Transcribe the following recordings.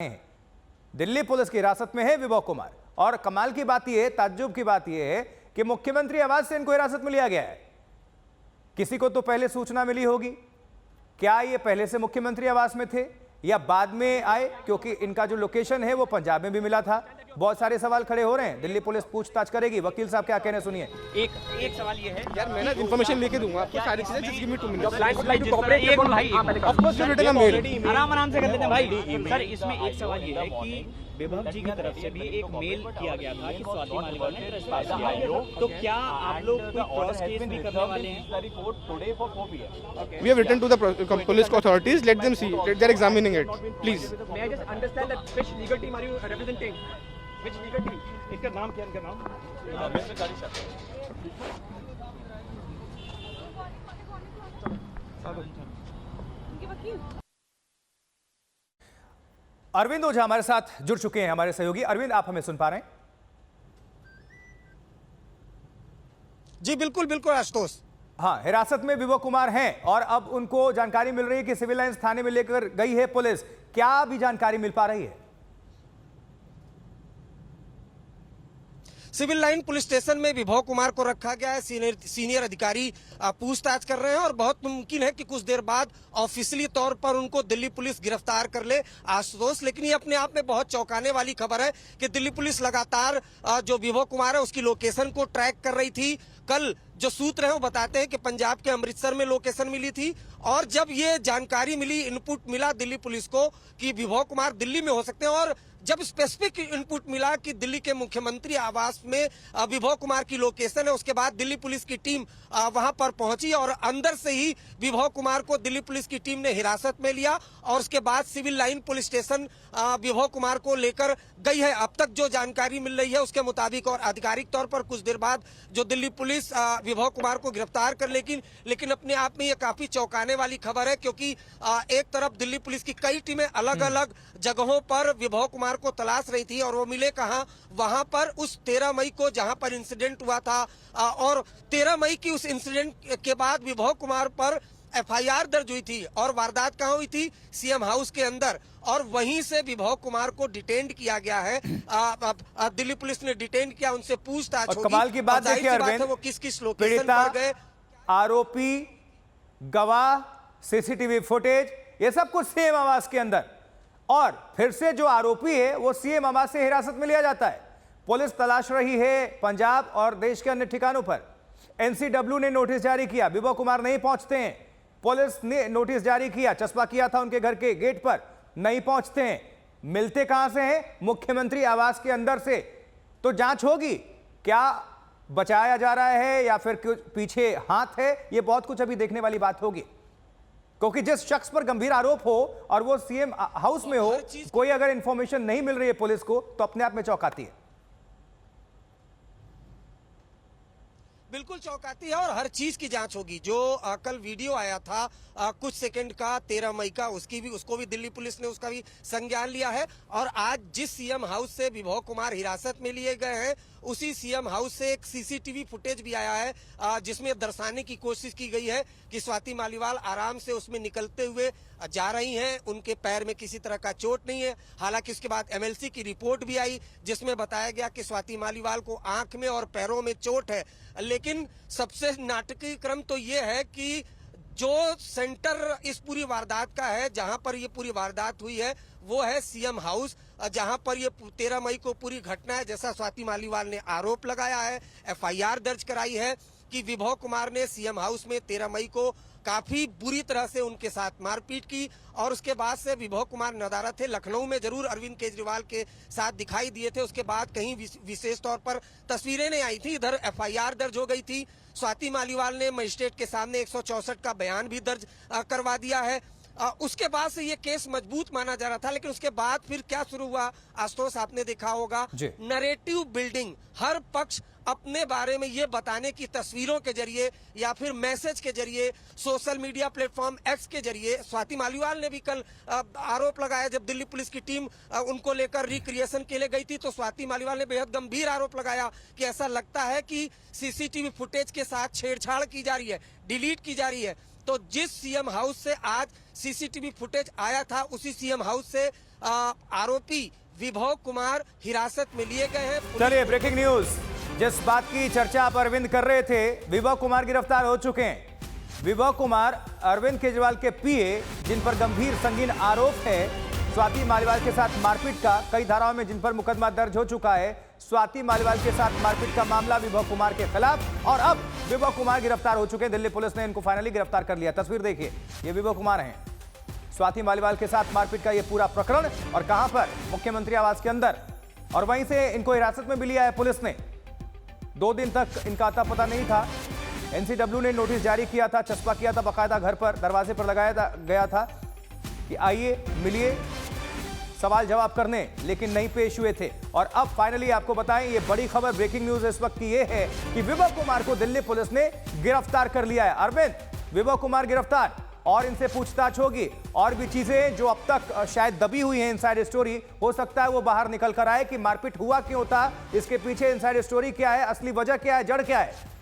हैं। दिल्ली पुलिस की हिरासत में है विभव कुमार। और कमाल की बात यह है, ताज्जुब की बात यह है कि मुख्यमंत्री आवास से इनको हिरासत में लिया गया है। किसी को तो पहले सूचना मिली होगी। क्या ये पहले से मुख्यमंत्री आवास में थे या बाद में आए? क्योंकि इनका जो लोकेशन है वो पंजाब में भी मिला था। बहुत सारे सवाल खड़े हो रहे हैं। दिल्ली पुलिस पूछताछ करेगी। वकील साहब क्या कहने सुनिए। एक सवाल ये है यार, मैं ना इन्फॉर्मेशन लेके दूंगा आपको सारी चीजें। Just give me 2 minutes. आराम से कर लेते हैं भाई। सर, इसमें एक सवाल ये है कि विभव जी की तरफ से भी एक मेल किया गया था कि स्वाति मालिवाल ने ट्रेसपास किया है, तो क्या आप लोग कोई क्रॉस केस भी करने वाले हैं? We have written to the police authorities. Let them see. They are examining it. Please. May I just understand that which legal team are you representing? Which legal team? इसका नाम क्या, इनका नाम? अरविंद ओझा हमारे साथ जुड़ चुके हैं, हमारे सहयोगी। अरविंद, आप हमें सुन पा रहे हैं? जी बिल्कुल बिल्कुल आशुतोष। हाँ, हिरासत में विभव कुमार हैं और अब उनको जानकारी मिल रही है कि सिविल लाइंस थाने में लेकर गई है पुलिस। क्या अभी जानकारी मिल पा रही है? सिविल लाइन पुलिस स्टेशन में विभव कुमार को रखा गया है। सीनियर अधिकारी पूछताछ कर रहे हैं और बहुत मुमकिन है कि कुछ देर बाद ऑफिशियली तौर पर उनको दिल्ली पुलिस गिरफ्तार कर ले आशुतोष। लेकिन ये अपने आप में बहुत चौंकाने वाली खबर है कि दिल्ली पुलिस लगातार जो विभव कुमार है उसकी लोकेशन को ट्रैक कर रही थी। कल जो सूत्र है वो बताते हैं कि पंजाब के अमृतसर में लोकेशन मिली थी और जब ये जानकारी मिली, इनपुट मिला दिल्ली पुलिस को कि विभव कुमार दिल्ली में हो सकते हैं और जब स्पेसिफिक इनपुट मिला कि दिल्ली के मुख्यमंत्री आवास में विभव कुमार की लोकेशन है, उसके बाद दिल्ली पुलिस की टीम वहां पर पहुंची और अंदर से ही विभव कुमार को दिल्ली पुलिस की टीम ने हिरासत में लिया और उसके बाद सिविल लाइन पुलिस स्टेशन विभव कुमार को लेकर गई है। अब तक जो जानकारी मिल रही है उसके मुताबिक और आधिकारिक तौर पर कुछ देर बाद जो दिल्ली पुलिस विभव कुमार को गिरफ्तार कर लेकिन अपने आप में ये काफी चौंकाने वाली खबर है क्योंकि एक तरफ दिल्ली पुलिस की कई टीमें अलग अलग जगहों पर विभव कुमार को तलाश रही थी और वो मिले कहां, वहां पर उस 13 मई को जहां पर इंसिडेंट हुआ था और 13 मई की उस इंसिडेंट के बाद विभव कुमार पर एफआईआर दर्ज हुई थी और वारदात कहां हुई थी? सीएम हाउस के अंदर। और वहीं से विभव कुमार को डिटेन किया गया है। दिल्ली पुलिस ने डिटेन किया, उनसे पूछताछ होगी। कमाल की बात देखिए अरविंद, वो किस किस लोकेशन पर गए, आरोपी, गवाह, सीसीटीवी फुटेज, ये सब कुछ सीएम आवास के अंदर। और फिर से जो आरोपी है वो सीएम आवास से हिरासत में लिया जाता है। पुलिस तलाश रही है पंजाब और देश के अन्य ठिकानों पर। एनसीडब्ल्यू ने नोटिस जारी किया, विभव कुमार नहीं पहुंचते हैं। पुलिस ने नोटिस जारी किया, चस्पा किया था उनके घर के गेट पर, नहीं पहुंचते हैं। मिलते कहां से हैं? मुख्यमंत्री आवास के अंदर से। तो जांच होगी, क्या बचाया जा रहा है या फिर पीछे हाथ है? यह बहुत कुछ अभी देखने वाली बात होगी, क्योंकि जिस शख्स पर गंभीर आरोप हो और वो सीएम हाउस में हो, कोई अगर इंफॉर्मेशन नहीं मिल रही है पुलिस को तो अपने आप में चौंकाती है। बिल्कुल चौंकाती है और हर चीज की जांच होगी। जो कल वीडियो आया था कुछ सेकंड का 13 मई का, उसको भी दिल्ली पुलिस ने उसका भी संज्ञान लिया है और आज जिस सीएम हाउस से विभव कुमार हिरासत में लिए गए हैं उसी सीएम हाउस से एक सीसीटीवी फुटेज भी आया है जिसमें दर्शाने की कोशिश की गई है कि स्वाति मालिवाल आराम से उसमें निकलते हुए जा रही हैं। उनके पैर में किसी तरह का चोट नहीं है। हालांकि उसके बाद एमएलसी की रिपोर्ट भी आई जिसमें बताया गया कि स्वाति मालिवाल को आंख में और पैरों में चोट है। लेकिन सबसे नाटकीय क्रम तो ये है कि जो सेंटर इस पूरी वारदात का है, जहां पर ये पूरी वारदात हुई है, वो है सीएम हाउस, जहां पर ये 13 मई को पूरी घटना है। जैसा स्वाति मालिवाल ने आरोप लगाया है, एफआईआर दर्ज कराई है कि विभव कुमार ने सीएम हाउस में 13 मई को काफी बुरी तरह से उनके साथ मारपीट की और उसके बाद से विभव कुमार नदारद थे। लखनऊ में जरूर अरविंद केजरीवाल के साथ दिखाई दिए थे, उसके बाद कहीं विशेष तौर पर तस्वीरें नहीं आई थी। इधर एफआईआर दर्ज हो गई थी। स्वाति मालिवाल ने मजिस्ट्रेट के सामने 164 का बयान भी दर्ज करवा दिया है। उसके बाद से ये केस मजबूत माना जा रहा था, लेकिन उसके बाद फिर क्या शुरू हुआ आशुतोष, आपने देखा होगा, नैरेटिव बिल्डिंग। हर पक्ष अपने बारे में ये बताने की तस्वीरों के जरिए या फिर मैसेज के जरिए, सोशल मीडिया प्लेटफॉर्म एक्स के जरिए। स्वाति मालिवाल ने भी कल आरोप लगाया, जब दिल्ली पुलिस की टीम उनको लेकर रिक्रिएशन के लिए गई थी तो स्वाति मालिवाल ने बेहद गंभीर आरोप लगाया कि ऐसा लगता है कि सीसीटीवी फुटेज के साथ छेड़छाड़ की जा रही है, डिलीट की जा रही है। तो जिस सीएम हाउस से आज सीसीटीवी फुटेज आया था, उसी सीएम हाउस से आरोपी विभव कुमार हिरासत में लिए गए हैं। चलिए ब्रेकिंग न्यूज, जिस बात की चर्चा आप अरविंद कर रहे थे, विभव कुमार गिरफ्तार हो चुके हैं। विभव कुमार अरविंद केजरीवाल के पीए, जिन पर गंभीर संगीन आरोप है स्वाति मालीवाल के साथ मारपीट का, कई धाराओं में जिन पर मुकदमा दर्ज हो चुका है स्वाति मालीवाल के साथ मारपीट का मामला विभव कुमार के खिलाफ, और अब विभव कुमार गिरफ्तार हो चुके हैं। दिल्ली पुलिस ने इनको फाइनली गिरफ्तार कर लिया। तस्वीर देखिए, ये विभव कुमार हैं, स्वाति मालीवाल के साथ मारपीट का ये पूरा प्रकरण, और कहां पर, मुख्यमंत्री आवास के अंदर, और वहीं से इनको हिरासत में भी लिया है पुलिस ने। 2 दिन तक इनका अता पता नहीं था। एनसीडब्ल्यू ने नोटिस जारी किया था, चस्पा किया था, बाकायदा घर पर दरवाजे पर लगाया गया था कि आइए मिलिए, सवाल जवाब करने, लेकिन नहीं पेश हुए थे। और अब फाइनली आपको बताएं, ये बड़ी खबर, ब्रेकिंग न्यूज इस वक्त की ये है कि विभव कुमार को दिल्ली पुलिस ने गिरफ्तार कर लिया है। अरविंद, विभव कुमार गिरफ्तार, और इनसे पूछताछ होगी, और भी चीजें जो अब तक शायद दबी हुई हैं, इनसाइड स्टोरी, हो सकता है वो बाहर निकल कर आए कि मारपीट हुआ क्यों था, इसके पीछे इनसाइड स्टोरी क्या है, असली वजह क्या है, जड़ क्या है।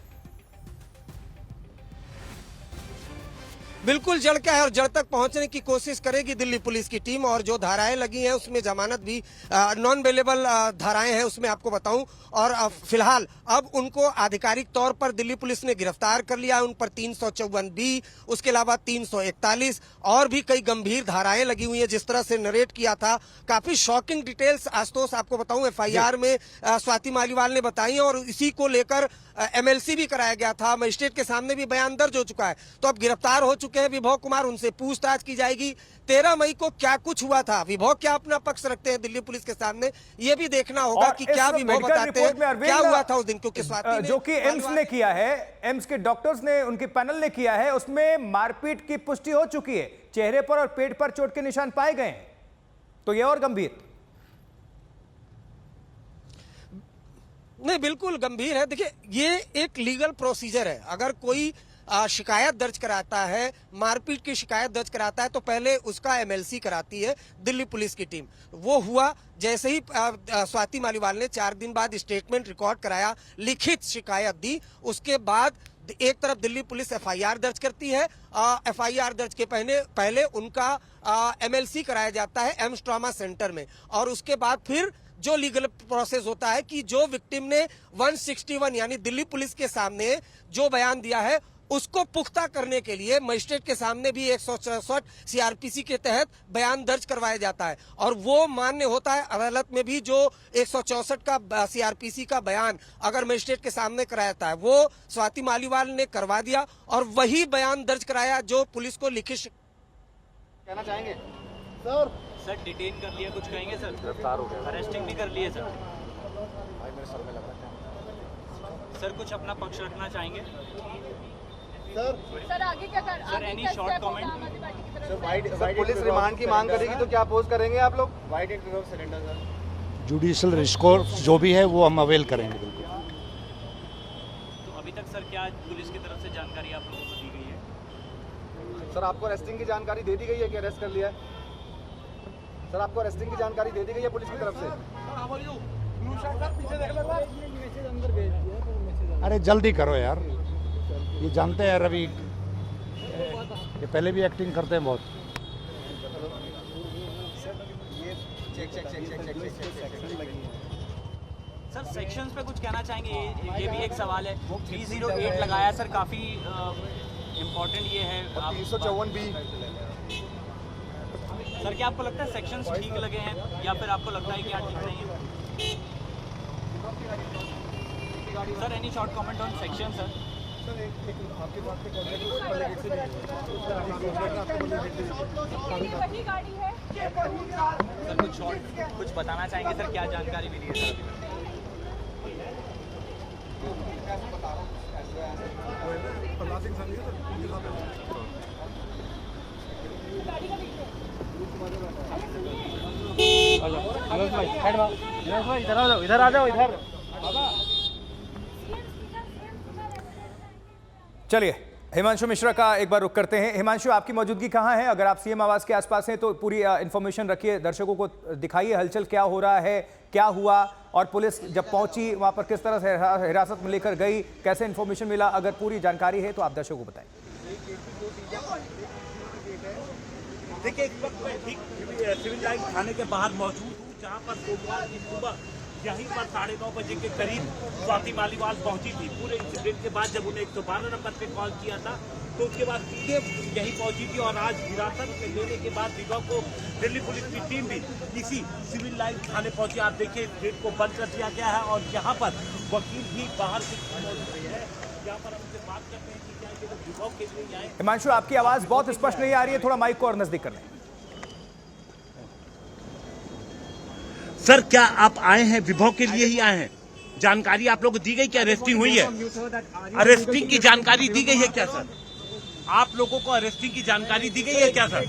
बिल्कुल जड़ क्या है, और जड़ तक पहुंचने की कोशिश करेगी दिल्ली पुलिस की टीम। और जो धाराएं लगी हैं उसमें जमानत भी नॉन बेलेबल धाराएं हैं, उसमें आपको बताऊं। और फिलहाल अब उनको आधिकारिक तौर पर दिल्ली पुलिस ने गिरफ्तार कर लिया है। उन पर 354B, उसके अलावा 341 और भी कई गंभीर धाराएं लगी हुई हैं। जिस तरह से नरेट किया था, काफी शॉकिंग डिटेल्स आशुतोष आपको बताऊं FIR में स्वाति मालीवाल ने बताई, और इसी को लेकर MLC भी कराया गया था। मजिस्ट्रेट के सामने भी बयान दर्ज हो चुका है। तो अब गिरफ्तार हो चुके हैं विभव कुमार, उनसे पूछताछ की जाएगी। 13 मई को क्या कुछ हुआ था, विभव क्या अपना पक्ष रखते हैं दिल्ली पुलिस के सामने, ये भी देखना होगा कि क्या विभव बताते हैं क्या हुआ था उस दिन। क्योंकि स्वाति जो कि एम्स ने किया है, एम्स के डॉक्टर्स ने, उनके पैनल ने किया है, उसमें मारपीट की पुष्टि हो चुकी है, चेहरे पर और पेट पर चोट के निशान पाए गए हैं। तो यह और गंभीर नहीं, बिल्कुल गंभीर है। देखिए, ये एक लीगल प्रोसीजर है। अगर कोई शिकायत दर्ज कराता है, मारपीट की शिकायत दर्ज कराता है, तो पहले उसका MLC कराती है दिल्ली पुलिस की टीम। वो हुआ जैसे ही स्वाति मालीवाल ने 4 दिन बाद स्टेटमेंट रिकॉर्ड कराया, लिखित शिकायत दी, उसके बाद एक तरफ दिल्ली पुलिस FIR दर्ज करती है। FIR दर्ज के पहले उनका MLC कराया जाता है एम्स ट्रॉमा सेंटर में, और उसके बाद फिर जो लीगल प्रोसेस होता है कि जो विक्टिम ने 161 यानी दिल्ली पुलिस के सामने जो बयान दिया है उसको पुख्ता करने के लिए मजिस्ट्रेट के सामने भी 164 CRPC के तहत बयान दर्ज करवाया जाता है, और वो मान्य होता है अदालत में भी। जो 164 का CRPC का बयान अगर मजिस्ट्रेट के सामने कराया है, वो स्वाति मालीवाल ने करवा दिया, और वही बयान दर्ज कराया जो पुलिस को लिखित। कहना चाहेंगे सर डिटेन कर लिया, कुछ कहेंगे सर? गिरफ्तार हो गया, अरेस्टिंग भी कर लिए सर। सर कुछ अपना पक्ष रखना चाहेंगे सर? आगे क्या कर, sir any short comment? Sir police remand की मांग करेगी तो क्या अपोज करेंगे आप लोग? वाइट एंड रिजर्व सिलेंडर सर, जुडिशियल रिस्कोर्स जो भी है वो हम अवेल करेंगे बिल्कुल। तो अभी तक सर क्या पुलिस की तरफ से जानकारी आप लोगों को दी गई है? सर आपको अरेस्टिंग की जानकारी दे दी गई है कि अरेस्ट कर लिया है? सर आपको अरेस्टिंग की जानकारी दे दी गई है पुलिस की तरफ से? अरे जल्दी करो यार, ये जानते हैं रवि, ये पहले भी एक्टिंग करते हैं बहुत। सर सेक्शंस पे कुछ कहना चाहेंगे? ये भी एक सवाल है। 308 लगाया सर, काफी इम्पोर्टेंट ये है। 354B सर क्या आपको लगता है सेक्शंस ठीक लगे हैं, या फिर आपको लगता है कि ठीक नहीं है? Sir any short comment on section sir? वही गाड़ी है। सर कुछ शॉर्ट कुछ बताना चाहेंगे सर, क्या जानकारी मिली है सर? इधर आ जाओ इधर। चलिए हिमांशु मिश्रा का एक बार रुख करते हैं। हिमांशु, आपकी मौजूदगी कहाँ है? अगर आप CM आवास के आसपास हैं तो पूरी इंफॉर्मेशन रखिए, दर्शकों को दिखाइए हलचल क्या हो रहा है, क्या हुआ, और पुलिस जब पहुंची वहां पर किस तरह से हिरासत में लेकर गई, कैसे इंफॉर्मेशन मिला, अगर पूरी जानकारी है तो आप दर्शकों को बताएं। देखिए इस वक्त मैं ठीक सिविल लाइन थाने के बाहर मौजूद हूँ, जहाँ पर सोमवार की सुबह यहीं पर 9:30 बजे के करीब स्वाति मालीवाल पहुंची थी। पूरे इंसिडेंट के बाद जब उन्हें 112 नंबर पे कॉल किया था तो उसके बाद सीधे यहीं पहुंची थी और आज हिरासत में लेने के बाद विभा को दिल्ली पुलिस की टीम भी इसी सिविल लाइन थाने पहुंची। आप देखिए इस गेट को बंद कर दिया गया है और यहाँ पर वकील भी बाहर से मौजूद है। यहाँ पर हम उनसे बात करते हैं कि क्या ये लोग विभा के लिए आए। हिमांशु, आपकी आवाज बहुत स्पष्ट नहीं आ रही है, थोड़ा माइक को और नजदीक कर लें। सर क्या आप आए हैं विभा के लिए ही आए हैं? जानकारी आप लोगों को दी गई कि अरेस्टिंग हुई है? अरेस्टिंग की जानकारी दी गई है क्या सर? आप लोगों को अरेस्टिंग की जानकारी दी गई है क्या सर?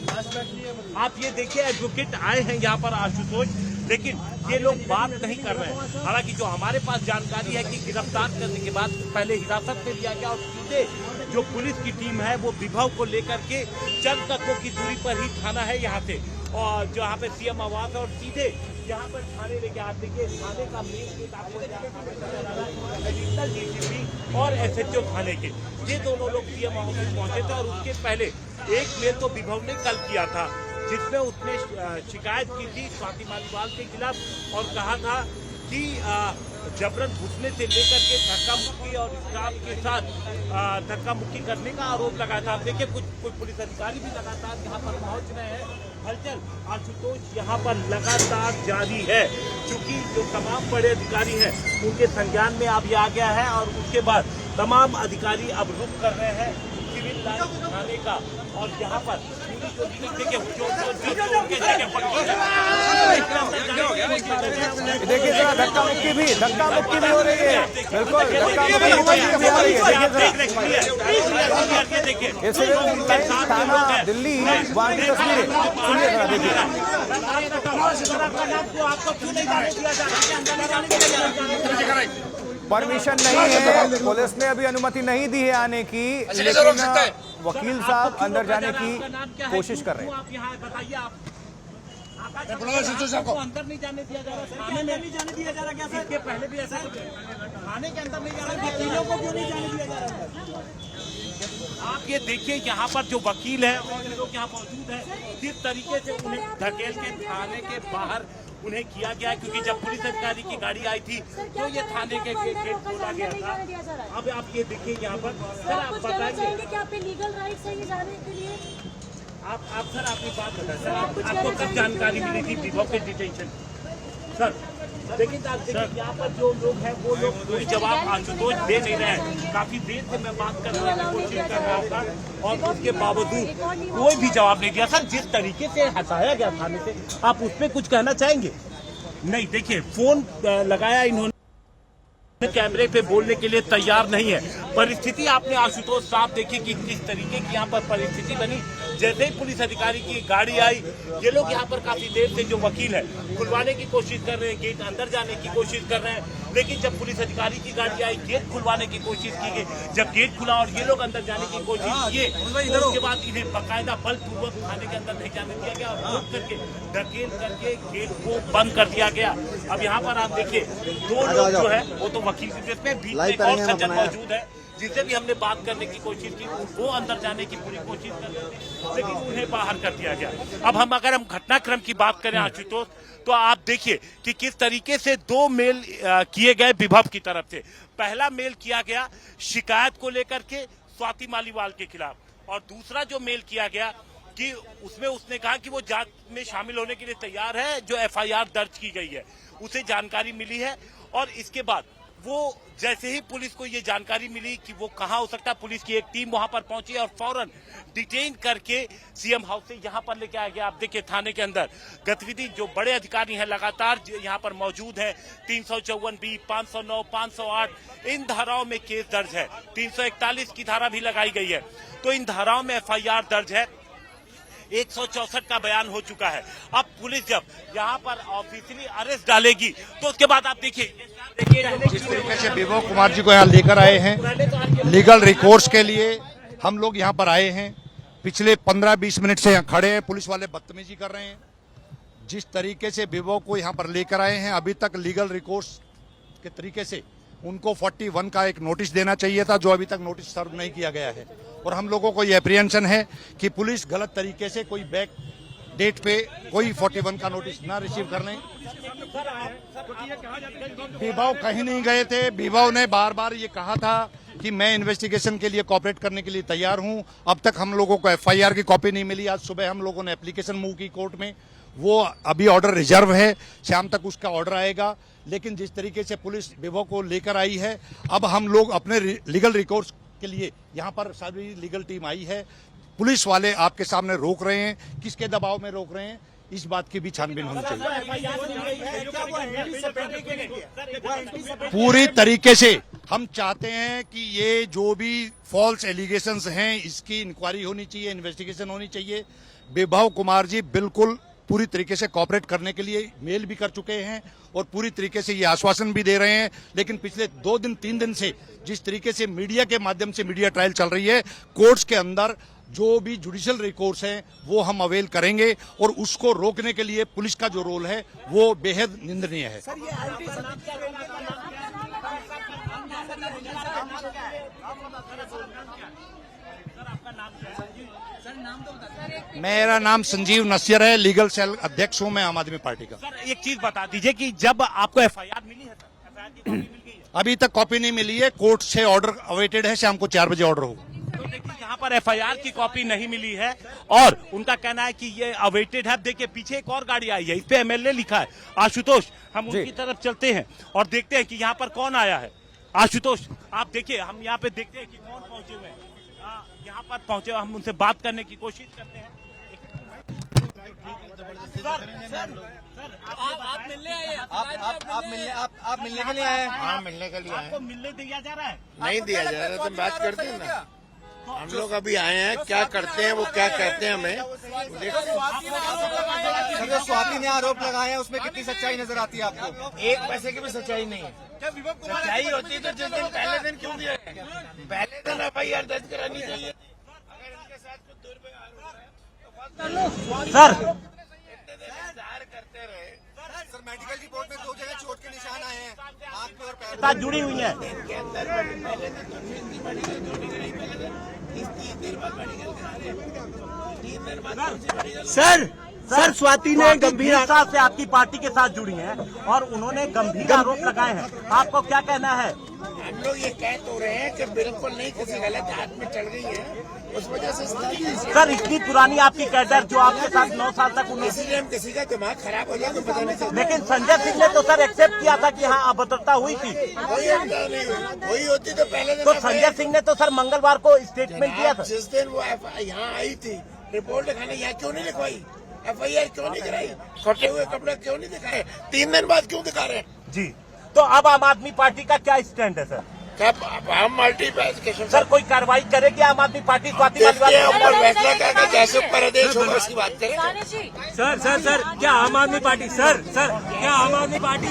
आप ये देखिए एडवोकेट आए हैं यहाँ पर आशुतोष, लेकिन ये लोग बात नहीं कर रहे हैं। हालांकि जो हमारे पास जानकारी है कि गिरफ्तार करने के बाद पहले हिरासत में लिया गया और सीधे जो पुलिस की टीम है वो विभा को लेकर के चंद कदमों की दूरी पर ही थाना है यहाँ से, और जहाँ पे सीएम आवास है, और सीधे यहाँ पर थाने लेके आप देखिए थाने का मेन गेट आपको एडिशनल डीसीपी और एसएचओ थाने के ये दोनों लोग सीएम ऑफिस पहुंचे थे। और उसके पहले एक मेल तो विभा ने कल किया था जिसमें उसने शिकायत की थी स्वाति मालीवाल के खिलाफ और कहा था कि जबरन घुसने से लेकर के धक्का मुक्की और स्टाफ के साथ धक्का मुक्की करने का आरोप लगाया था। आप देखिए कुछ पुलिस अधिकारी भी लगातार यहाँ पर पहुंच रहे हैं। हलचल आशुतोष यहाँ पर लगातार जारी है, क्योंकि जो तमाम बड़े अधिकारी हैं उनके संज्ञान में अब आ गया है और उसके बाद तमाम अधिकारी अब रुक कर रहे हैं सिविल लाइन थाने का। और यहाँ पर देखिए जरा धक्का मुक्की भी हो रही है, बिल्कुल धक्का मुक्की भी हो रही है। देखिए ये सिविल लाइन थाना दिल्ली वहाँ की तस्वीरें सुनिए जरा, देखिए परमिशन नहीं है, पुलिस ने अभी अनुमति नहीं दी है आने की, लेकिन वकील साहब अंदर जाने की कोशिश कर रहे हैं। आप यहाँ बताइए, आप अंदर नहीं जाने दिया जा रहा, थाने में नहीं जाने दिया जा रहा क्या? इसके पहले भी ऐसा थाने के अंदर नहीं जाने दिया जा रहा, को क्यों नहीं जाने दिया जा रहा? आप ये देखिए यहाँ पर जो वकील है और लोग यहाँ मौजूद है, किस तरीके से उन्हें धकेल के थाने के बाहर उन्हें किया गया, क्योंकि जब पुलिस अधिकारी की गाड़ी आई थी तो ये थाने के गेट खोला गया था। अब आप ये देखिए यहाँ पर सर, आप बताएंगे क्या आपके लीगल राइट्स है ये जाने के लिए? आप सर आपकी बात बताएं सर, आपको कब जानकारी मिली थी विभा के डिटेंशन? सर लेकिन आप देखिए यहाँ पर जो लोग हैं वो लोग कोई जवाब आशुतोष दे नहीं रहे हैं। काफी देर से मैं बात करने की कोशिश कर रहा था और उसके बावजूद कोई भी जवाब नहीं दिया। सर जिस तरीके से हटाया गया थाने से, आप उस पर कुछ कहना चाहेंगे? नहीं, देखिए फोन लगाया इन्होंने, कैमरे पे बोलने के लिए तैयार नहीं है। परिस्थिति आपने आशुतोष साहब देखी कि किस तरीके की यहाँ पर परिस्थिति बनी। जैसे ही पुलिस अधिकारी की गाड़ी आई, ये लोग यहाँ पर काफी देर से जो वकील है खुलवाने की कोशिश कर रहे हैं, गेट अंदर जाने की कोशिश कर रहे हैं, लेकिन जब पुलिस अधिकारी की गाड़ी आई गेट खुलवाने की कोशिश की गई। जब गेट खुला और ये लोग अंदर जाने की कोशिश किए तो उसके बाद इन्हें बाकायदा बलपूर्वक थाने के अंदर नहीं जाने दिया गया और रोक करके धकेल करके गेट को बंद कर दिया गया। अब यहाँ पर आप देखिए दो लोग जो है वो तो वकील की ड्रेस में, बीच में एक और सज्जन मौजूद है जिससे भी हमने बात करने की कोशिश की, वो अंदर जाने की पूरी कोशिश कर रहे थे, लेकिन उन्हें बाहर कर दिया गया। अब अगर हम घटनाक्रम की बात करें आशुतोष, तो आप देखिए कि किस तरीके से दो मेल किए गए विभा की तरफ से। पहला मेल किया गया शिकायत को लेकर के स्वाति मालीवाल के खिलाफ, और दूसरा जो मेल किया गया कि उसमें उसने कहा कि वो जांच में शामिल होने के लिए तैयार है, जो एफआईआर दर्ज की गई है उसे जानकारी मिली है। और इसके बाद वो जैसे ही पुलिस को ये जानकारी मिली कि वो कहाँ हो सकता है, पुलिस की एक टीम वहां पर पहुंची और फौरन डिटेन करके सीएम हाउस से यहाँ पर लेके आया गया। आप देखिए थाने के अंदर गतिविधि, जो बड़े अधिकारी हैं लगातार यहाँ पर मौजूद है। 354B, 509, 508 इन धाराओं में केस दर्ज है। 341 की धारा भी लगाई गई है, तो इन धाराओं में एफआईआर दर्ज है। 164 का बयान हो चुका है। अब पुलिस जब यहाँ पर ऑफिशियली अरेस्ट डालेगी तो उसके बाद आप देखिए जिस तरीके से विभा कुमार जी को यहाँ लेकर आए हैं लीगल रिकोर्स के लिए, हम लोग यहाँ पर आए हैं। पिछले 15-20 मिनट से यहाँ खड़े हैं, पुलिस वाले बदतमीजी कर रहे हैं। जिस तरीके से विभा को यहाँ पर लेकर आए हैं, अभी तक लीगल रिकोर्स के तरीके से उनको 41 का एक नोटिस देना चाहिए था, जो अभी तक नोटिस सर्व नहीं किया गया है। और हम लोगों को ये एप्रीहेंशन है कि पुलिस गलत तरीके से कोई बैक डेट पे कोई 41 का नोटिस ना रिसीव करने। विभव कहीं नहीं गए थे। विभव ने बार बार ये कहा था कि मैं इन्वेस्टिगेशन के लिए कोऑपरेट करने के लिए तैयार हूं। अब तक हम लोगों को एफआईआर की कॉपी नहीं मिली। आज सुबह हम लोगों ने एप्लीकेशन मूव की कोर्ट में, वो अभी ऑर्डर रिजर्व है, शाम तक उसका ऑर्डर आएगा। लेकिन जिस तरीके से पुलिस विभव को लेकर आई है, अब हम लोग अपने लीगल रिकोर्स के लिए यहाँ पर सारी लीगल टीम आई है। पुलिस वाले आपके सामने रोक रहे हैं, किसके दबाव में रोक रहे हैं, इस बात की भी छानबीन होनी चाहिए। पूरी तरीके से हम चाहते हैं कि ये जो भी फॉल्स एलिगेशंस हैं इसकी इंक्वायरी होनी चाहिए, इन्वेस्टिगेशन होनी चाहिए। विभव कुमार जी बिल्कुल पूरी तरीके से कोऑपरेट करने के लिए मेल भी कर चुके हैं और पूरी तरीके से ये आश्वासन भी दे रहे हैं। लेकिन पिछले 2 दिन 3 दिन से जिस तरीके से मीडिया के माध्यम से मीडिया ट्रायल चल रही है, कोर्ट्स के अंदर जो भी जुडिशियल रिकोर्स हैं वो हम अवेल करेंगे और उसको रोकने के लिए पुलिस का जो रोल है वो बेहद निंदनीय है। मेरा नाम संजीव नस्यर है, लीगल सेल अध्यक्ष हूं मैं आम आदमी पार्टी का। सर एक चीज बता दीजिए कि जब आपको एफआईआर मिली है, सर एफआईआर की कॉपी मिल गई है? अभी तक कॉपी नहीं मिली है, कोर्ट से ऑर्डर अवेटेड है, शाम को 4 बजे ऑर्डर होगा। तो देखिए यहाँ पर एफआईआर की कॉपी नहीं मिली है और उनका कहना है कि ये अवेटेड है। देखिए पीछे एक और गाड़ी आई है, इस पे एमएलए लिखा है आशुतोष। हम उनकी तरफ चलते हैं और देखते हैं कि यहाँ पर कौन आया है। आशुतोष आप देखिए, हम यहाँ पे देखते हैं कि कौन पहुंचे हुए हैं। यहाँ पर पहुंचे, हम उनसे बात करने की कोशिश करते हैं। आप मिलने आए हैं? आप मिलने के लिए आए हैं? हाँ मिलने के लिए आए। आपको मिलने दिया जा रहा है? नहीं दिया जा रहा, तुम बात करते हैं ना। हम लोग अभी आए हैं, क्या करते हैं वो क्या कहते हैं हमें। जो स्वाति ने आरोप लगाए हैं उसमें कितनी सच्चाई नजर आती है आपको? 1 पैसे की भी सच्चाई नहीं है। सच्चाई होती तो जिस दिन पहले दिन क्यों दिया, पहले दिन एफआईआर दर्ज करानी चाहिए। अगर इनके साथ कुछ दुर्व्यवहार सर करते रहे। सर मेडिकल रिपोर्ट में 2 जगह चोट के निशान आए हैं, हाथ में और पैर में। साथ जुड़ी हुई है। इनके अंदर पहले दिन मेडिकल ड्यूटी कराई, पहले दिन 30 दिन बाद मेडिकल करा रहे हैं। 3 दिन बाद सर स्वाति ने गंभीरता से आपकी पार्टी के साथ जुड़ी हैं और उन्होंने गंभीर आरोप लगाए हैं, आपको क्या कहना है? हम लोग ये कह तो रहे हैं कि बिल्कुल नहीं, किसी गलत हाथ में चढ़ गई है, उस वजह से सर इतनी पुरानी आपकी कैडर जो आपके साथ 9 साल तक इसीलिए हम किसी का दिमाग खराब हो जाए तो पता नहीं चलता। लेकिन संजय सिंह ने तो सर एक्सेप्ट किया था कि हाँ अभद्रता हुई थी। कोई अंतर नहीं हुई होती तो पहले दिन। तो संजय सिंह ने तो सर मंगलवार को स्टेटमेंट दिया था। जिस दिन वो यहाँ आई थी रिपोर्ट लिखाने, यहाँ क्यों नहीं लिखवाई, एफआईआर क्यों नहीं कराई, फटे हुए कपड़े क्यों नहीं दिखाए, 3 दिन बाद क्यों दिखा रहे हैं? जी तो अब आम आदमी पार्टी का क्या स्टैंड है सर? क्या आम पार्टी सर कोई कार्रवाई करेगी आम आदमी पार्टी? स्वाति ऊपर फैसला करके जैसे ऊपर आदेश होगा उसकी बात करें। सर क्या आम आदमी पार्टी क्या आम आदमी पार्टी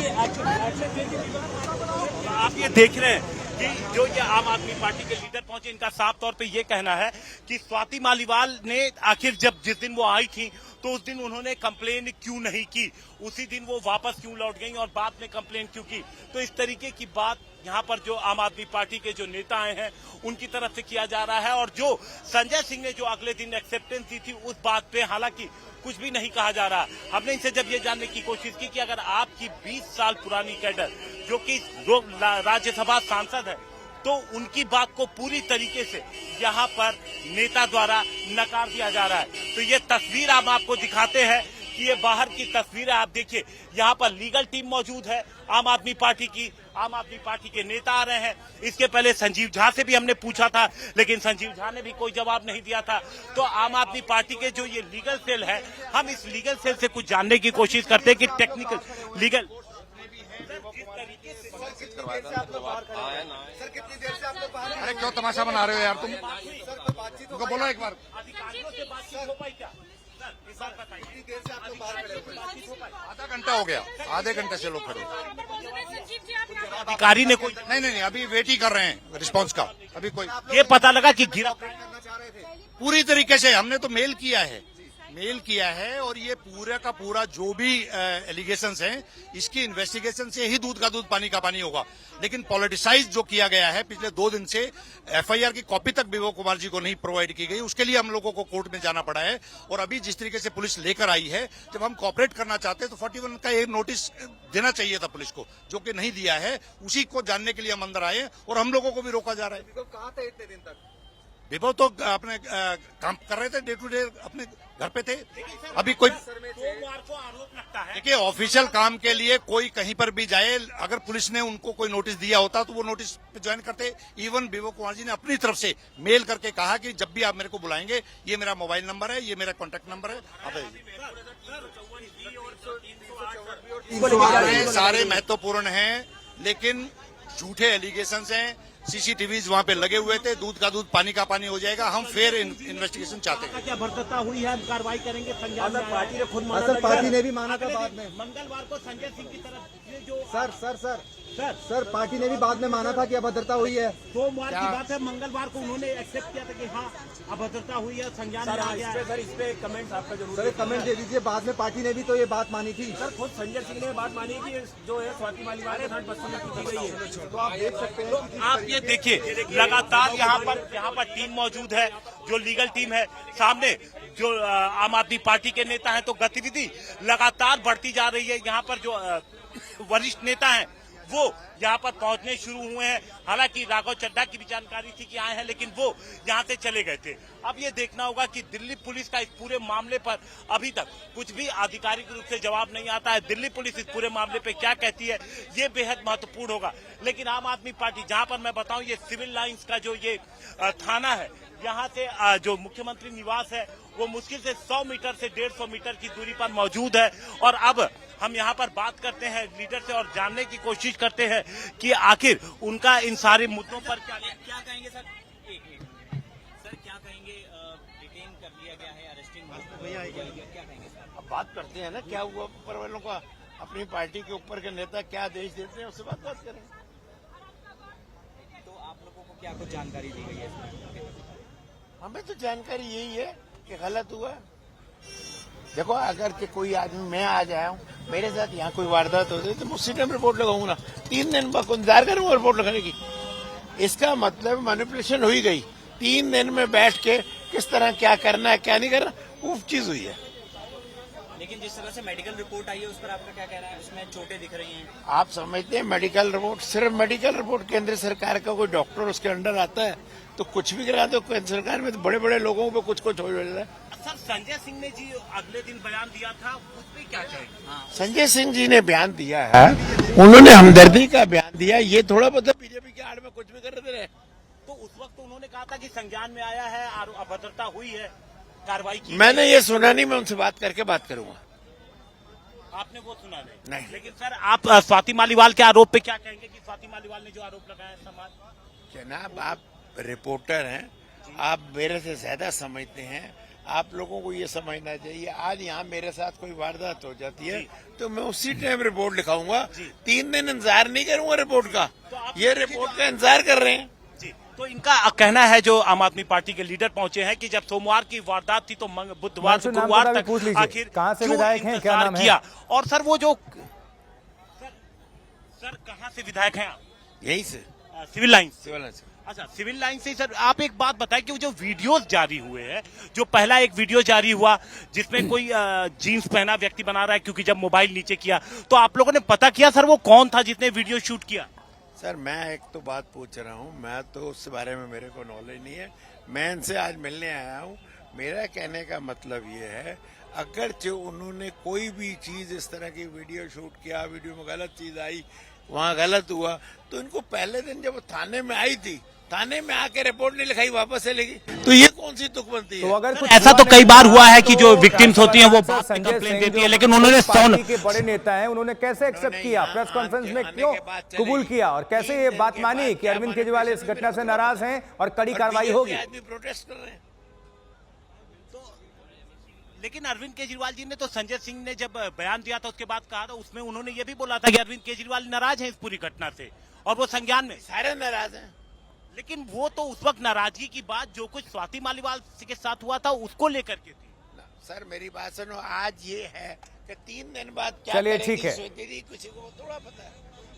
आप ये देख रहे हैं कि जो ये आम आदमी पार्टी के लीडर पहुंचे, इनका साफ तौर पे ये कहना है कि स्वाति मालीवाल ने आखिर जिस दिन वो आई थी तो उस दिन उन्होंने कंप्लेन क्यों नहीं की, उसी दिन वो वापस क्यों लौट गई और बाद में कंप्लेन क्यों की। तो इस तरीके की बात यहाँ पर जो आम आदमी पार्टी के जो नेता आए हैं उनकी तरफ से किया जा रहा है। और जो संजय सिंह ने जो अगले दिन एक्सेप्टेंस दी थी उस बात पे हालांकि कुछ भी नहीं कहा जा रहा। हमने इनसे जब ये जानने की कोशिश की कि अगर आपकी 20 साल पुरानी कैडर जो कि राज्यसभा सांसद है तो उनकी बात को पूरी तरीके से यहाँ पर नेता द्वारा नकार दिया जा रहा है। तो ये तस्वीर हम आपको दिखाते हैं कि ये बाहर की तस्वीर है। आप देखिए यहाँ पर लीगल टीम मौजूद है आम आदमी पार्टी की, आम आदमी पार्टी के नेता आ रहे हैं। इसके पहले संजीव झा से भी हमने पूछा था लेकिन संजीव झा ने भी कोई जवाब नहीं दिया था। तो आम आदमी पार्टी के जो ये लीगल सेल है, हम इस लीगल सेल से कुछ जानने की कोशिश करते हैं कि टेक्निकल लीगल सर कितनी देर से आप लोग बाहर हैं? अरे क्यों तमाशा बना रहे हो यार तुम? तुमको बोलो एक बार। अधिकारियों से बातचीत हो पाई क्या? इस बात बताइए। कितनी देर से आप लोग बाहर खड़े हुए? आधा घंटा हो गया, आधे घंटे से लोग खड़े। अधिकारी ने कोई नहीं, अभी वेट ही कर रहे हैं रिस्पांस का। अभी कोई ये पता लगा कि गिरा करना चाह रहे थे? पूरी तरीके से हमने तो मेल किया है, मेल किया है और ये पूरा का पूरा जो भी एलिगेशंस हैं इसकी इन्वेस्टिगेशन से ही दूध का दूध पानी का पानी होगा। लेकिन पॉलिटिसाइज जो किया गया है पिछले 2 दिन से, एफआईआर की कॉपी तक विभो कुमार जी को नहीं प्रोवाइड की गई, उसके लिए हम लोगों को कोर्ट में जाना पड़ा है। और अभी जिस तरीके से पुलिस लेकर आई है, जब हम कोऑपरेट करना चाहते हैं तो 41 का एक नोटिस देना चाहिए था पुलिस को, जो कि नहीं दिया है। उसी को जानने के लिए हम अंदर आए और हम लोगों को भी रोका जा रहा है। कहाँ थे इतने दिन तक? विभो तो अपने काम कर रहे थे, डे टू डे अपने घर पे थे। अभी कोई सोमवार को आरोप लगता है, देखिए ऑफिशियल काम के लिए कोई कहीं पर भी जाए, अगर पुलिस ने उनको कोई नोटिस दिया होता तो वो नोटिस पे ज्वाइन करते। इवन विभो कुमार जी ने अपनी तरफ से मेल करके कहा कि जब भी आप मेरे को बुलाएंगे, ये मेरा मोबाइल नंबर है, ये मेरा कॉन्टैक्ट नंबर है, आप सारे महत्वपूर्ण हैं, लेकिन झूठे एलिगेशंस हैं। सीसीटीवीज वहां पे लगे हुए थे, दूध का दूध पानी का पानी हो जाएगा। हम फेयर इन्वेस्टिगेशन चाहते हैं। क्या भ्रष्टाचार हुई है, हम कार्रवाई करेंगे। संज्ञान में आया। पार्टी ने खुद माना असल पार्टी ने भी माना था बाद में। मंगलवार को संजय सिंह की तरफ ये जो सर पार्टी ने भी बाद में माना था कि अभद्रता हुई है। सोमवार की बात है, मंगलवार को उन्होंने एक्सेप्ट किया था कि हाँ अभद्रता हुई है, संज्ञान में आ गया है। सर इस पे कमेंट्स आपका जरूर सर कमेंट दे दीजिए, बाद में पार्टी ने भी तो ये बात मानी थी। सर खुद संजय सिंह ने बात मानी कि जो है स्वाति मालीवाल है 100% में की गई है। तो आप देख सकते हैं आप ये देखिए, लगातार यहाँ पर टीम मौजूद है, जो लीगल टीम है। सामने जो आम आदमी पार्टी के नेता हैं, तो गतिविधि लगातार बढ़ती जा रही है। यहाँ पर जो वरिष्ठ नेता हैं वो यहाँ पर पहुंचने शुरू हुए हैं। हालांकि राघव चड्ढा की भी जानकारी थी कि आए हैं, लेकिन वो यहाँ से चले गए थे। अब ये देखना होगा कि दिल्ली पुलिस का इस पूरे मामले पर अभी तक कुछ भी आधिकारिक रूप से जवाब नहीं आता है। दिल्ली पुलिस इस पूरे मामले पे क्या कहती है, ये बेहद महत्वपूर्ण होगा। लेकिन आम आदमी पार्टी, जहाँ पर मैं बताऊं, ये सिविल लाइंस का जो ये थाना है, यहाँ से जो मुख्यमंत्री निवास है वो मुश्किल से 100 मीटर से 150 मीटर की दूरी पर मौजूद है। और अब हम यहाँ पर बात करते हैं लीडर से और जानने की कोशिश करते हैं कि आखिर उनका इन सारे मुद्दों पर क्या कहेंगे। सर सर क्या कहेंगे, डिटेन कर लिया गया है, अरेस्टिंग क्या कहेंगे सर? अब बात करते हैं ना, क्या हुआ ऊपर वालों का, अपनी पार्टी के ऊपर के नेता क्या आदेश देते हैं उससे बात करें। तो आप लोगों को क्या कुछ जानकारी दी गई है? हमें तो जानकारी यही है कि गलत हुआ। देखो अगर कि कोई आदमी, मैं आज आया हूँ, मेरे साथ यहाँ कोई वारदात होती है तो मैं उसी टाइम रिपोर्ट लगाऊंगा ना। 3 दिन बाद इंतजार करूंगा रिपोर्ट लगाने की। इसका मतलब मैनिपुलेशन हुई गई। 3 दिन में बैठ के किस तरह क्या करना है क्या नहीं करना, वो चीज हुई है। लेकिन जिस तरह से मेडिकल रिपोर्ट आई है उस पर आपका क्या कहना है? उसमें चोटें दिख रही हैं। आप समझते हैं मेडिकल रिपोर्ट, सिर्फ मेडिकल रिपोर्ट केंद्र सरकार का कोई डॉक्टर उसके अंडर आता है तो कुछ भी करा दो। केंद्र सरकार में तो बड़े बड़े लोगों को कुछ कुछ हो जाता है। सर संजय सिंह ने जी अगले दिन बयान दिया था, उस पर क्या कहें? संजय सिंह जी ने बयान दिया है, उन्होंने हमदर्दी का बयान दिया। ये थोड़ा बहुत बीजेपी के आड़ में कुछ भी कर रहे थे। तो उस वक्त उन्होंने कहा था कि संज्ञान में आया है, अभद्रता हुई है, कार्रवाई की। मैंने ये सुना नहीं, मैं उनसे बात करके बात करूंगा। आपने वो सुना नहीं। लेकिन सर आप स्वाति मालीवाल के आरोप पे क्या कहेंगे कि स्वाति मालीवाल ने जो आरोप लगाया है समाज? जनाब आप रिपोर्टर हैं, आप मेरे से ज्यादा समझते हैं। आप लोगों को ये समझना चाहिए, आज यहाँ मेरे साथ कोई वारदात हो जाती है तो मैं उसी टाइम रिपोर्ट लिखाऊंगा। 3 दिन इंतजार नहीं करूंगा रिपोर्ट का। ये रिपोर्ट का इंतजार कर रहे हैं जी। तो इनका कहना है, जो आम आदमी पार्टी के लीडर पहुंचे हैं, कि जब सोमवार की वारदात थी तो बुधवार से गुरुवार तक आखिर कहाँ से विधायक हैं, क्या नाम है? और सर वो जो सर कहाँ से विधायक हैं आप? यही से सिविल लाइन। सिविल अच्छा, सिविल लाइन से। सर आप एक बात बताएं कि वो जो वीडियोस जारी हुए हैं, जो पहला एक वीडियो जारी हुआ जिसमें कोई जीन्स पहना व्यक्ति बना रहा है, क्योंकि जब मोबाइल नीचे किया तो आप लोगों ने पता किया सर वो कौन था जिसने वीडियो शूट किया? सर मैं एक तो बात पूछ रहा हूँ, मैं तो उस बारे में मेरे को नॉलेज नहीं है। मैं इनसे आज मिलने आया हूँ। मेरा कहने का मतलब ये है, अगर जो उन्होंने कोई भी चीज इस तरह की वीडियो शूट किया, वीडियो में गलत चीज आई, वहाँ गलत हुआ, तो इनको पहले दिन जब थाने में आई थी, थाने में आके रिपोर्ट नहीं लिखाई, वापस से लेगी, तो ये कौन सी तुक बनती है? तो अगर कुछ ऐसा तो कई बार हुआ है कि जो विक्टिम्स होती हैं वो कंप्लेंट देती है, लेकिन उन्होंने पार्टी के बड़े नेता हैं, उन्होंने कैसे एक्सेप्ट किया? प्रेस कॉन्फ्रेंस में क्यों कबूल किया और कैसे ये बात मानी कि अरविंद केजरीवाल इस घटना से नाराज हैं और कड़ी कार्रवाई होगी? आदमी प्रोटेस्ट कर रहे हैं। लेकिन अरविंद केजरीवाल जी ने तो संजय सिंह ने जब बयान दिया था उसके बाद कहा था, उसमें उन्होंने ये भी बोला था कि अरविंद केजरीवाल नाराज हैं इस पूरी घटना से और वो संज्ञान में। सारे नाराज हैं। लेकिन वो तो उस वक्त नाराजगी की बात जो कुछ स्वाति मालीवाल के साथ हुआ था उसको लेकर के थी। सर मेरी बात सुनो, आज ये है कि 3 दिन बाद क्या चलिए, करेगी ठीक है। सोचेगी, किसी को थोड़ा पता है।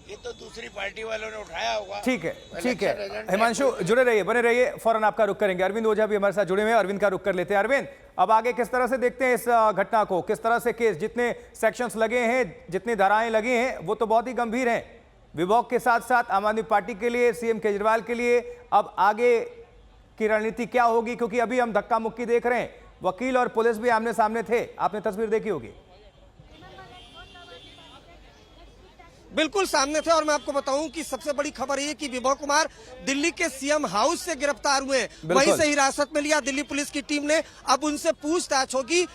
ये तो दूसरी पार्टी वालों ने उठाया होगा। ठीक है, ठीक है। इलेक्शन एजेंट हिमांशु जुड़े रहिए, बने रहिए, फौरन आपका रुख करेंगे। अरविंद ओझा भी हमारे साथ जुड़े हुए हैं, अरविंद का रुख कर लेते हैं। अरविंद, अब आगे किस तरह से देखते हैं इस घटना को, किस तरह से केस, जितने सेक्शंस लगे हैं, जितनी धाराएं लगी हैं, वो तो बहुत ही गंभीर हैं। विभोग के साथ साथ आम आदमी पार्टी के लिए, सीएम केजरीवाल के लिए अब आगे की रणनीति क्या होगी? क्योंकि अभी हम धक्का मुक्की देख रहे हैं, वकील और पुलिस भी आमने सामने थे, आपने तस्वीर देखी होगी। बिल्कुल सामने थे। और मैं आपको बताऊं कि सबसे बड़ी खबर ये कि विभव कुमार दिल्ली के सीएम हाउस से गिरफ्तार हुए हैं, वहीं से हिरासत में लिया दिल्ली पुलिस की टीम ने। अब उनसे पूछताछ होगी,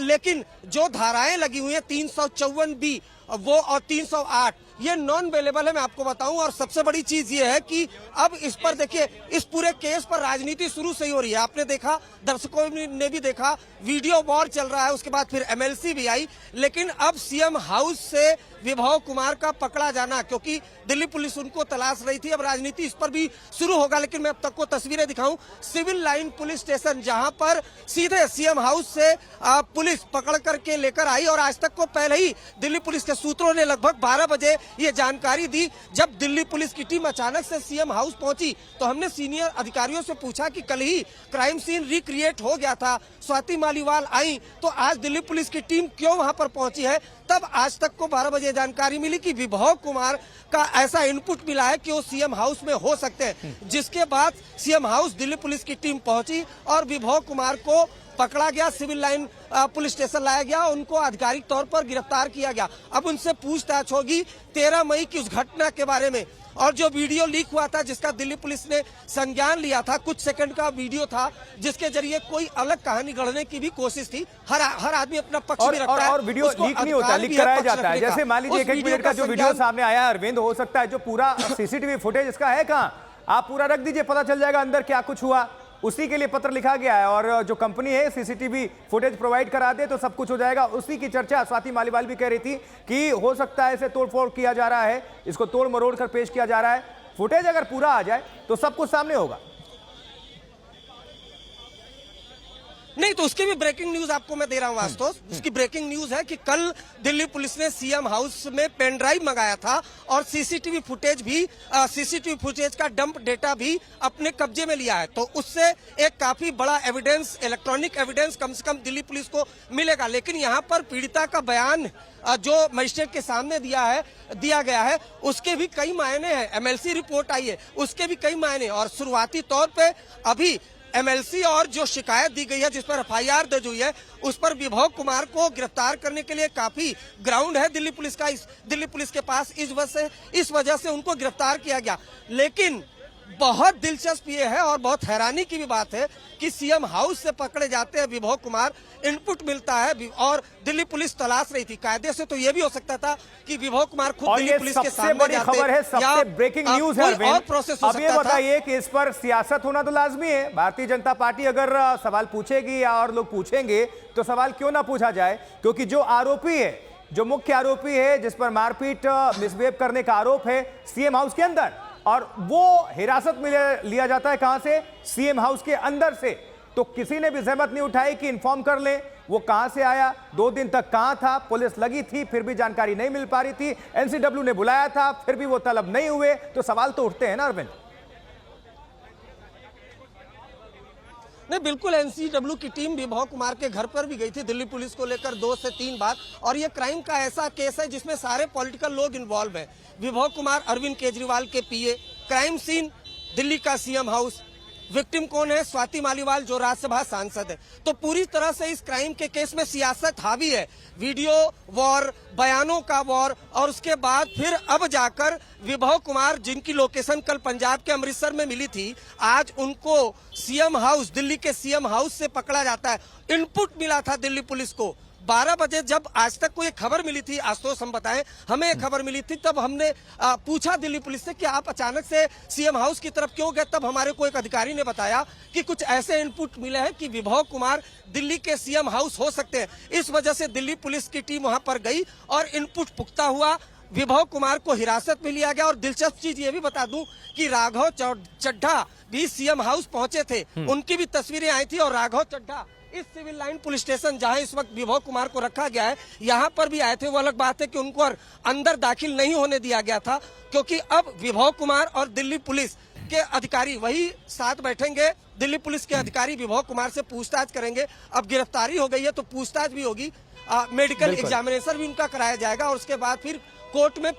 लेकिन जो धाराएं लगी हुई हैं 354B वो और 308 ये नॉन अवेलेबल है, मैं आपको बताऊं। और सबसे बड़ी चीज ये है कि अब इस पर देखिए, इस पूरे केस पर राजनीति शुरू से ही हो रही है। आपने देखा, दर्शकों ने भी देखा, वीडियो वॉर चल रहा है, उसके बाद फिर MLC भी आई। लेकिन अब सीएम हाउस से विभव कुमार का पकड़ा जाना, क्योंकि दिल्ली पुलिस उनको तलाश रही थी, अब राजनीति इस पर भी शुरू होगा। लेकिन मैं अब तक को तस्वीरें दिखाऊं, सिविल लाइन पुलिस स्टेशन, जहां पर सीधे सीएम हाउस से पुलिस पकड़ करके लेकर आई। और आज तक को पहले ही दिल्ली पुलिस के सूत्रों ने लगभग 12 बजे ये जानकारी दी। जब दिल्ली पुलिस की टीम अचानक से सीएम हाउस पहुंची तो हमने सीनियर अधिकारियों से पूछा कि कल ही क्राइम सीन रिक्रिएट हो गया था, स्वाति मालीवाल आई, तो आज दिल्ली पुलिस की टीम क्यों वहां पर पहुंची है? तब आज तक को 12 बजे जानकारी मिली कि विभव कुमार का ऐसा इनपुट मिला है कि वो सीएम हाउस में हो सकते हैं। जिसके बाद सीएम हाउस दिल्ली पुलिस की टीम पहुंची और विभव कुमार को पकड़ा गया, सिविल लाइन पुलिस स्टेशन लाया गया, उनको आधिकारिक तौर पर गिरफ्तार किया गया। अब उनसे पूछताछ होगी 13 मई की उस घटना के बारे में, और जो वीडियो लीक हुआ था जिसका दिल्ली पुलिस ने संज्ञान लिया था, कुछ सेकंड का वीडियो था जिसके जरिए कोई अलग कहानी गढ़ने की भी कोशिश थी। हर आदमी अपना पक्ष भी रखता है, और वीडियो लीक नहीं होता, लीक कराया जाता है। जैसे मान लीजिए 1 मिनट का जो वीडियो सामने आया है अरविंद, हो सकता है जो पूरा CCTV फुटेज इसका है कहाँ, आप पूरा रख दीजिए, पता चल जाएगा अंदर क्या कुछ हुआ। उसी के लिए पत्र लिखा गया है, और जो कंपनी है CCTV फुटेज प्रोवाइड करा दे तो सब कुछ हो जाएगा। उसी की चर्चा स्वाति मालीवाल भी कह रही थी कि हो सकता है इसे तोड़फोड़ किया जा रहा है, इसको तोड़ मरोड़ कर पेश किया जा रहा है। फुटेज अगर पूरा आ जाए तो सब कुछ सामने होगा। नहीं तो उसकी भी ब्रेकिंग न्यूज आपको मैं दे रहा हूं आशुतोष। उसकी ब्रेकिंग न्यूज है कि कल दिल्ली पुलिस ने सीएम हाउस में पेन ड्राइव मंगाया था और सीसीटीवी फुटेज का डंप डेटा भी अपने कब्जे में लिया है। तो उससे एक काफी बड़ा एविडेंस, इलेक्ट्रॉनिक एविडेंस कम से कम दिल्ली पुलिस को मिलेगा। लेकिन यहाँ पर पीड़िता का बयान जो मजिस्ट्रेट के सामने दिया गया है उसके भी कई मायने हैं। MLC रिपोर्ट आई है, उसके भी कई मायने। और शुरुआती तौर पे अभी MLC और जो शिकायत दी गई है, जिस पर FIR दर्ज हुई है, उस पर विभव कुमार को गिरफ्तार करने के लिए काफी ग्राउंड है दिल्ली पुलिस के पास। इस वजह से उनको गिरफ्तार किया गया। लेकिन बहुत दिलचस्प ये है और बहुत हैरानी की भी बात है कि सीएम हाउस से पकड़े जाते हैं विभव कुमार, इनपुट मिलता है और दिल्ली पुलिस तलाश रही थी। कायदे से तो ये भी हो सकता था कि विभव कुमार खुद दिल्ली पुलिस के सामने बड़ी खबर है, सबसे ब्रेकिंग न्यूज है और प्रोसेस हो अब ये बताइए कि इस पर सियासत होना तो लाजमी है। भारतीय जनता पार्टी अगर सवाल पूछेगी या और लोग पूछेंगे तो सवाल क्यों ना पूछा जाए, क्योंकि जो आरोपी है, जो मुख्य आरोपी है, जिस पर मारपीट मिसबिहेव करने का आरोप है सीएम हाउस के अंदर, और वो हिरासत में लिया जाता है कहां से? सीएम हाउस के अंदर से। तो किसी ने भी जहमत नहीं उठाई कि इन्फॉर्म कर ले वो कहां से आया, 2 दिन तक कहां था, पुलिस लगी थी फिर भी जानकारी नहीं मिल पा रही थी, NCW ने बुलाया था फिर भी वो तलब नहीं हुए। तो सवाल तो उठते हैं ना अरविंद। नहीं, बिल्कुल NCW की टीम विभव कुमार के घर पर भी गई थी दिल्ली पुलिस को लेकर 2 से 3 बार। और ये क्राइम का ऐसा केस है जिसमें सारे पॉलिटिकल लोग इन्वॉल्व हैं। विभव कुमार अरविंद केजरीवाल के PA, क्राइम सीन दिल्ली का सीएम हाउस, विक्टिम कौन है? स्वाति मालीवाल जो राज्यसभा सांसद है। तो पूरी तरह से इस क्राइम के केस में सियासत हावी है, वीडियो वॉर, बयानों का वॉर। और उसके बाद फिर अब जाकर विभव कुमार, जिनकी लोकेशन कल पंजाब के अमृतसर में मिली थी, आज उनको सीएम हाउस, दिल्ली के सीएम हाउस से पकड़ा जाता है। इनपुट मिला था दिल्ली पुलिस को 12 बजे, जब आज तक को ये खबर मिली थी, आशुतोष हम बताएं, हमें ये खबर मिली थी, तब हमने पूछा दिल्ली पुलिस से कि आप अचानक से सीएम हाउस की तरफ क्यों गए। तब हमारे को एक अधिकारी ने बताया कि कुछ ऐसे इनपुट मिले हैं कि विभव कुमार दिल्ली के सीएम हाउस हो सकते हैं। इस वजह से दिल्ली पुलिस की टीम वहां पर गई और इनपुट पुख्ता हुआ, विभव कुमार को हिरासत में लिया गया। और दिलचस्प चीज ये भी बता दूं कि राघव चड्ढा भी सीएम हाउस पहुंचे थे, उनकी भी तस्वीरें आई थी और राघव चड्ढा इस सिविल लाइन पुलिस स्टेशन जहां इस वक्त विभव कुमार को रखा गया है, यहां पर भी आए थे। वो अलग बात है कि उनको अंदर दाखिल नहीं होने दिया गया था, क्योंकि अब विभव कुमार और दिल्ली पुलिस के अधिकारी वही साथ बैठेंगे। दिल्ली पुलिस के अधिकारी विभव कुमार से पूछताछ करेंगे। अब गिरफ्तारी हो गई है तो पूछताछ भी होगी, मेडिकल एग्जामिनेशन भी उनका कराया जाएगा और उसके बाद फिर कोर्ट में